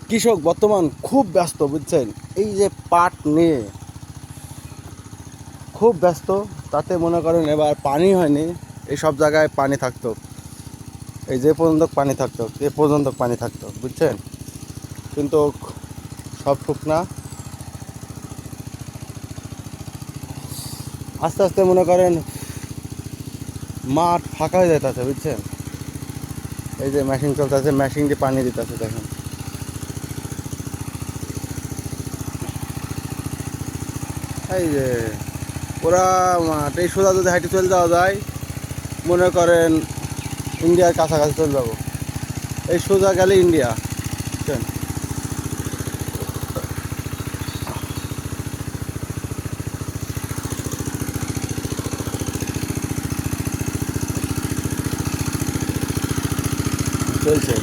কৃষক বর্তমান খুব ব্যস্ত, বুঝছেন? এই যে পাট নিয়ে খুব ব্যস্ত। তাতে মনে করেন এবার পানি হয়নি, এই সব জায়গায় পানি থাকতো, এই যে পর্যন্ত পানি থাকতো, এ পর্যন্ত পানি থাকতো, বুঝছেন? কিন্তু সব শুকনা। আস্তে আস্তে মনে করেন মাঠ ফাঁকা হয়ে যেতেছে, বুঝছেন? এই যে মেশিন চলতেছে, মেশিন দিয়ে পানি দিতেছে, দেখেন। এই যে ওরা মাঠ এই সোজা যদি হাইটে চলে যাওয়া যায়, মনে করেন ইন্ডিয়ার কাছাকাছি চলে যাবো। এই সোজা গেলে ইন্ডিয়া, বুঝছেন? চলছে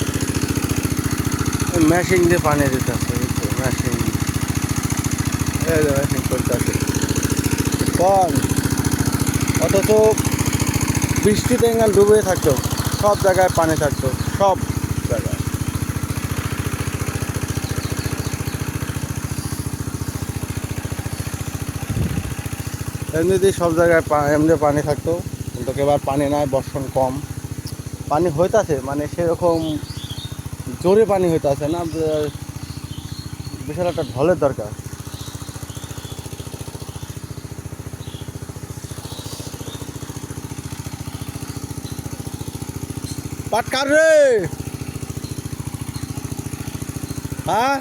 মেশিন দিয়ে পানি দিতেছে, বুঝছো? মেশিন, এই যে মেশিন চলতেছে কম, অথচ বৃষ্টিতে এঙ্গাল ডুবে থাকতো, সব জায়গায় পানি থাকতো, সব জায়গায়। এমনিতেই সব জায়গায় এমনি পানি থাকতো, কিন্তু এবার পানি নাই, বর্ষণ কম। পানি হইতাছে মানে সেরকম জোরে পানি হইতাছে না, বিশাল একটা ঢলের দরকার। পাট কার রে? হ্যাঁ,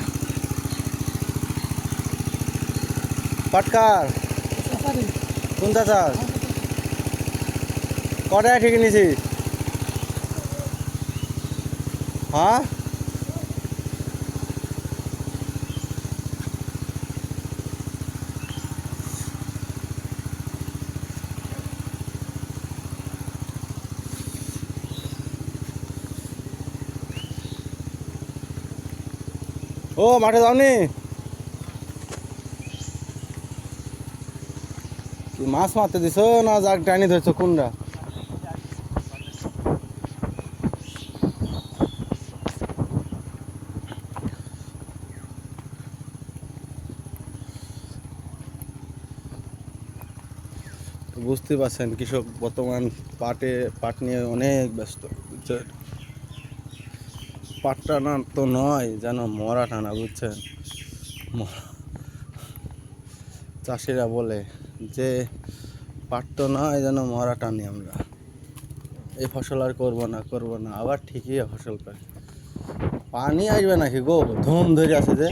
পাট কার? কোন চাচার? কটায় ঠিক নিছিস? হ্যাঁ, ও মাঠে যাওনি? কি মাছ মারতে দিছো না যাক টানি ধরছো, কোনটা? বুঝতে পারছেন, কৃষক বর্তমান পাট নিয়ে অনেক ব্যস্ত, বুঝছেন? পাট টানা তো নয়, যেন মরা টানা, বুঝছেন? চাষিরা বলে যে পাট তো নয়, যেন মরা টানি আমরা, এই ফসল আর করবো না, আবার ঠিকই ফসল করে। পানি আসবে নাকি গো? ধুম ধরে আছে যে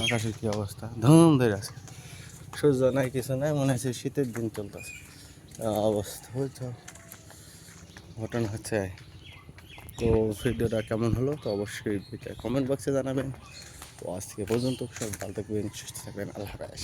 আকাশের কি অবস্থা, ধুম ধরে আছে, সূর্য নাই, কিছু নাই, মনে হচ্ছে শীতের দিন চলতেছে অবস্থা, বুঝছো? ঘটনা হচ্ছে। তো ভিডিওটা কেমন হলো তো অবশ্যই কমেন্ট বক্সে জানাবেন। তো আজকে পর্যন্ত সব ভালো থাকবেন, সুস্থ থাকবেন, আল্লাহ হাফেজ।